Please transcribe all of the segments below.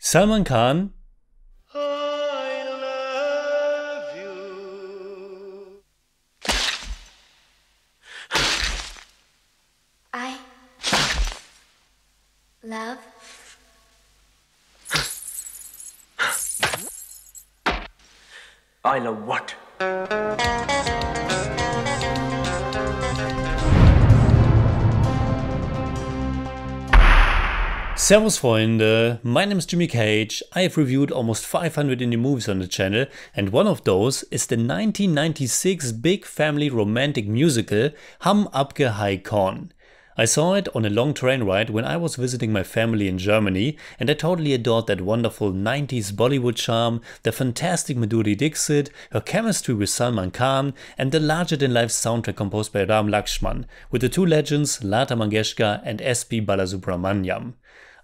Salman Khan. I love you. I love. I love what? Servus Freunde, my name is Jimmy Cage. I have reviewed almost 500 indie movies on the channel, and one of those is the 1996 big family romantic musical Hum Apke Hai Kaun. I saw it on a long train ride when I was visiting my family in Germany, and I totally adored that wonderful 90s Bollywood charm, the fantastic Madhuri Dixit, her chemistry with Salman Khan, and the larger-than-life soundtrack composed by Ram Lakshman, with the two legends Lata Mangeshkar and S.P. Balasubramaniam.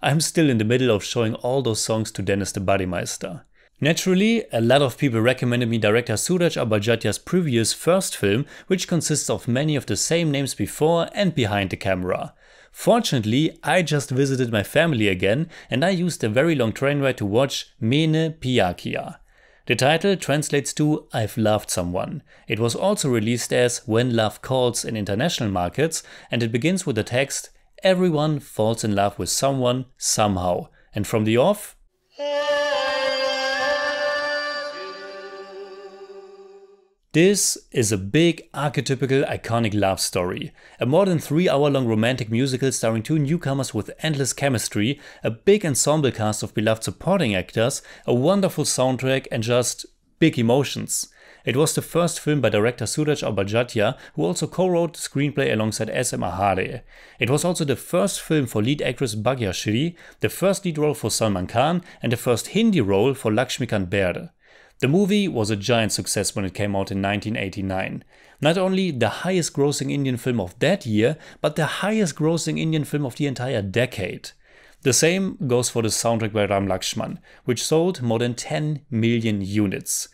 I'm still in the middle of showing all those songs to Dennis the Bodymeister. Naturally, a lot of people recommended me director Sooraj Barjatya's previous first film, which consists of many of the same names before and behind the camera. Fortunately, I just visited my family again and I used a very long train ride to watch Maine Pyar Kiya. The title translates to I've Loved Someone. It was also released as When Love Calls in international markets, and it begins with the text "Everyone falls in love with someone, somehow." And from the off, this is a big, archetypical, iconic love story. A more than 3-hour-long romantic musical starring two newcomers with endless chemistry, a big ensemble cast of beloved supporting actors, a wonderful soundtrack and just big emotions. It was the first film by director Sooraj Barjatya, who also co-wrote the screenplay alongside S.M. Ahare. It was also the first film for lead actress Bhagyashree, the first lead role for Salman Khan, and the first Hindi role for Lakshmikant Berde. The movie was a giant success when it came out in 1989. Not only the highest grossing Indian film of that year, but the highest grossing Indian film of the entire decade. The same goes for the soundtrack by Ram Lakshman, which sold more than 10 million units.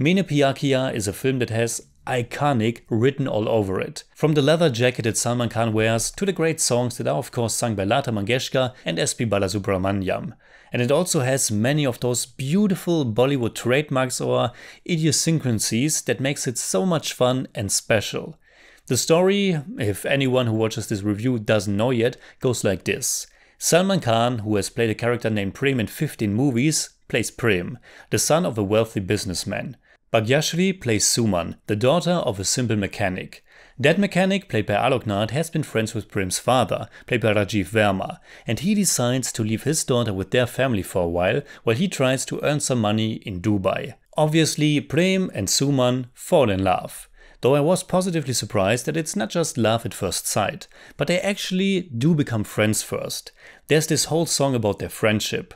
Maine Pyar Kiya is a film that has iconic written all over it. From the leather jacket that Salman Khan wears to the great songs that are of course sung by Lata Mangeshkar and S.P. Balasubramaniam. And it also has many of those beautiful Bollywood trademarks or idiosyncrasies that makes it so much fun and special. The story, if anyone who watches this review doesn't know yet, goes like this. Salman Khan, who has played a character named Prem in 15 movies, plays Prem, the son of a wealthy businessman. Bhagyashree plays Suman, the daughter of a simple mechanic. That mechanic, played by Aloknath, has been friends with Prem's father, played by Rajiv Verma, and he decides to leave his daughter with their family for a while he tries to earn some money in Dubai. Obviously, Prem and Suman fall in love. Though I was positively surprised that it's not just love at first sight, but they actually do become friends first. There's this whole song about their friendship.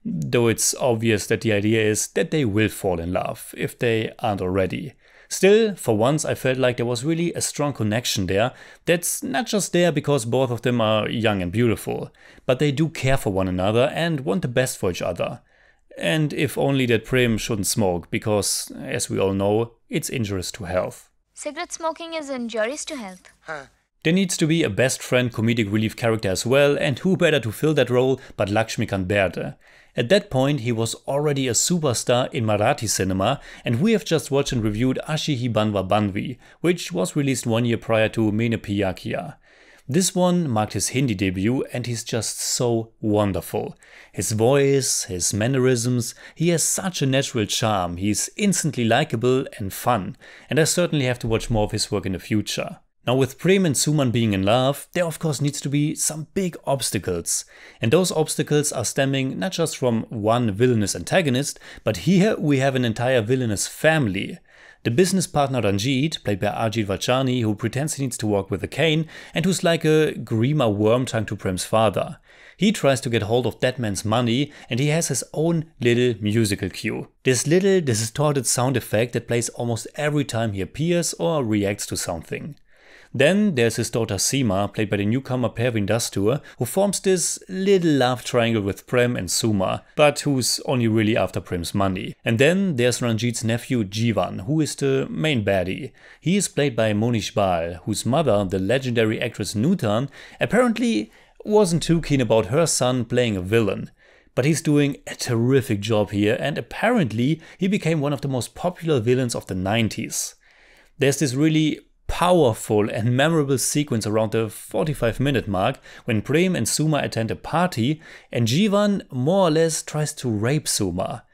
Though it's obvious that the idea is that they will fall in love, if they aren't already. Still, for once I felt like there was really a strong connection there that's not just there because both of them are young and beautiful, but they do care for one another and want the best for each other. And if only that Prem shouldn't smoke, because, as we all know, it's injurious to health. Cigarette smoking is injurious to health. There needs to be a best friend comedic relief character as well, and who better to fill that role but Lakshmikant Berde. At that point he was already a superstar in Marathi cinema, and we have just watched and reviewed Ashi Hi Banwa Banvi, which was released 1 year prior to Maine Pyar Kiya. This one marked his Hindi debut and he's just so wonderful. His voice, his mannerisms, he has such a natural charm, he's instantly likable and fun, and I certainly have to watch more of his work in the future. Now with Prem and Suman being in love, there of course needs to be some big obstacles. And those obstacles are stemming not just from one villainous antagonist, but here we have an entire villainous family. The business partner Ranjit, played by Arjit Vachani, who pretends he needs to walk with a cane and who's like a grima worm tongue to Prem's father. He tries to get hold of that man's money and he has his own little musical cue. This little distorted sound effect that plays almost every time he appears or reacts to something. Then there's his daughter Seema, played by the newcomer Pervin Dastur, who forms this little love triangle with Prem and Suma, but who's only really after Prem's money. And then there's Ranjit's nephew Jivan, who is the main baddie. He is played by Monish Baal, whose mother, the legendary actress Nutan, apparently wasn't too keen about her son playing a villain. But he's doing a terrific job here, and apparently he became one of the most popular villains of the 90s. There's this really powerful and memorable sequence around the 45-minute mark when Prem and Suma attend a party and Jeevan more or less tries to rape Suma.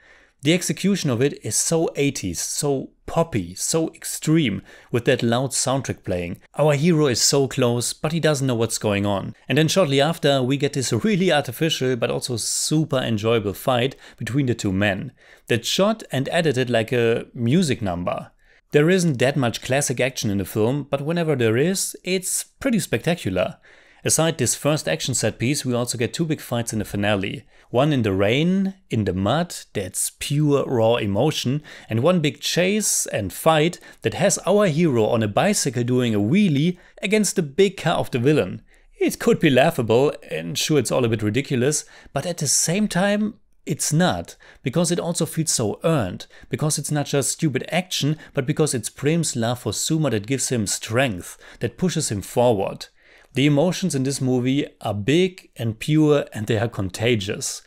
The execution of it is so 80s, so poppy, so extreme, with that loud soundtrack playing. Our hero is so close, but he doesn't know what's going on. And then shortly after, we get this really artificial but also super enjoyable fight between the two men, that's shot and edited like a music number. There isn't that much classic action in the film, but whenever there is, it's pretty spectacular. Aside this first action set piece, we also get two big fights in the finale. One in the rain, in the mud, that's pure raw emotion, and one big chase and fight that has our hero on a bicycle doing a wheelie against the big car of the villain. It could be laughable, and sure, it's all a bit ridiculous, but at the same time, it's not, because it also feels so earned, because it's not just stupid action, but because it's Prem's love for Suma that gives him strength, that pushes him forward. The emotions in this movie are big and pure, and they are contagious.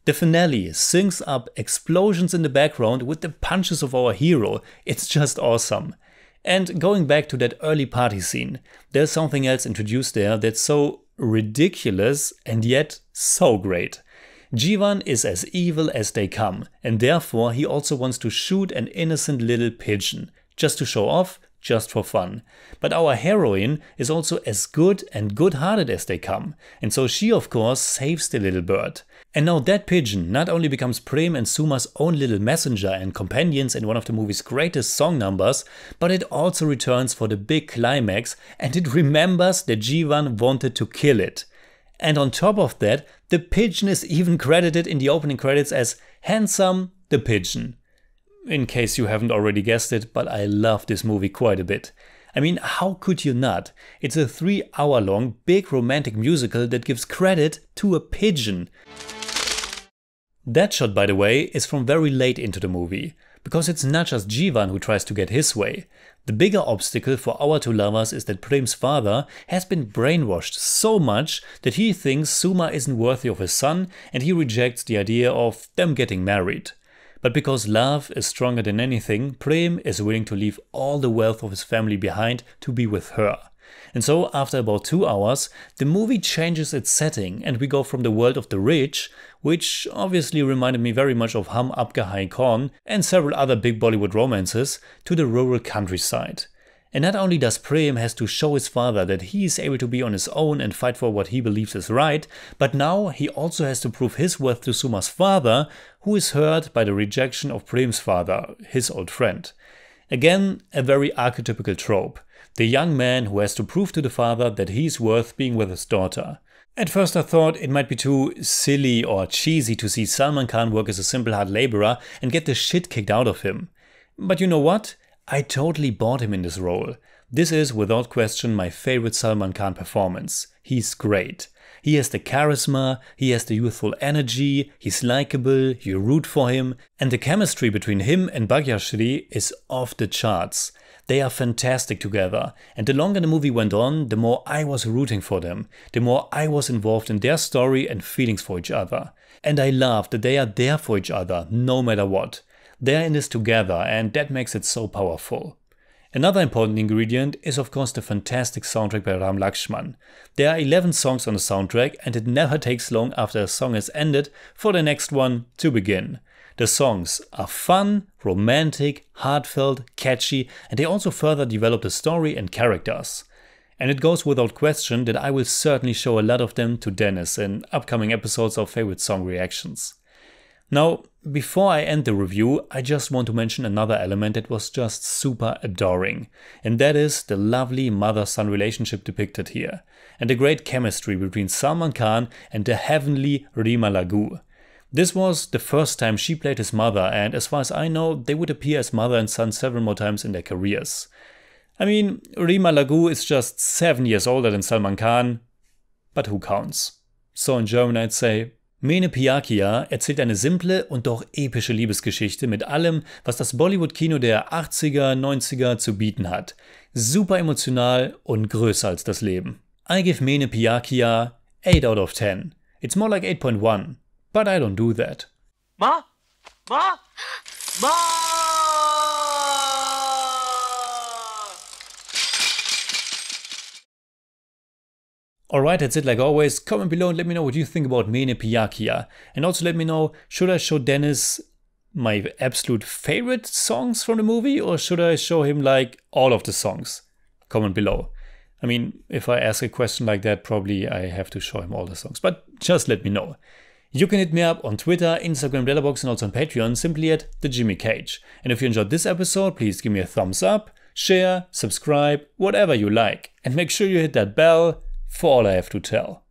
The finale syncs up explosions in the background with the punches of our hero. It's just awesome. And going back to that early party scene, there's something else introduced there that's so ridiculous and yet so great. Jeevan is as evil as they come, and therefore he also wants to shoot an innocent little pigeon, just to show off, just for fun. But our heroine is also as good and good-hearted as they come, and so she of course saves the little bird. And now that pigeon not only becomes Prem and Suma's own little messenger and companions in one of the movie's greatest song numbers, but it also returns for the big climax, and it remembers that Jeevan wanted to kill it. And on top of that, the pigeon is even credited in the opening credits as Handsome the Pigeon. In case you haven't already guessed it, but I love this movie quite a bit. I mean, how could you not? It's a 3-hour-long big romantic musical that gives credit to a pigeon. That shot, by the way, is from very late into the movie, because it's not just Jeevan who tries to get his way. The bigger obstacle for our two lovers is that Prem's father has been brainwashed so much that he thinks Suma isn't worthy of his son, and he rejects the idea of them getting married. But because love is stronger than anything, Prem is willing to leave all the wealth of his family behind to be with her. And so after about 2 hours, the movie changes its setting and we go from the world of the rich, which obviously reminded me very much of Hum Aapka Hai Kaun and several other big Bollywood romances, to the rural countryside. And not only does Prem has to show his father that he is able to be on his own and fight for what he believes is right, but now he also has to prove his worth to Suma's father, who is hurt by the rejection of Prem's father, his old friend. Again, a very archetypical trope. The young man who has to prove to the father that he's worth being with his daughter. At first I thought it might be too silly or cheesy to see Salman Khan work as a simple hard laborer and get the shit kicked out of him. But you know what? I totally bought him in this role. This is without question my favorite Salman Khan performance. He's great. He has the charisma, he has the youthful energy, he's likable, you root for him, and the chemistry between him and Bhagyashree is off the charts. They are fantastic together, and the longer the movie went on, the more I was rooting for them, the more I was involved in their story and feelings for each other. And I love that they are there for each other, no matter what. They're in this together, and that makes it so powerful. Another important ingredient is of course the fantastic soundtrack by Ram Lakshman. There are 11 songs on the soundtrack, and it never takes long after a song has ended for the next one to begin. The songs are fun, romantic, heartfelt, catchy, and they also further develop the story and characters. And it goes without question that I will certainly show a lot of them to Dennis in upcoming episodes of Favorite Song Reactions. Now, before I end the review, I just want to mention another element that was just super adoring, and that is the lovely mother-son relationship depicted here, and the great chemistry between Salman Khan and the heavenly Rima Lagu. This was the first time she played his mother, and as far as I know, they would appear as mother and son several more times in their careers. I mean, Rima Lagu is just 7 years older than Salman Khan, but who counts? So in German I'd say, Maine Pyar Kiya erzählt eine simple und doch epische Liebesgeschichte mit allem, was das Bollywood Kino der 80er, 90er zu bieten hat. Super emotional und größer als das Leben. I give Maine Pyar Kiya 8 out of 10. It's more like 8.1. but I don't do that. Ma? Ma? Ma? Alright, that's it like always. Comment below and let me know what you think about Maine Pyar Kiya. And also let me know, should I show Dennis my absolute favorite songs from the movie, or should I show him like all of the songs? Comment below. I mean, if I ask a question like that, probably I have to show him all the songs, but just let me know. You can hit me up on Twitter, Instagram, Letterboxd, and also on Patreon, simply at The Jimmy Cage. And if you enjoyed this episode, please give me a thumbs up, share, subscribe, whatever you like. And make sure you hit that bell for all I have to tell.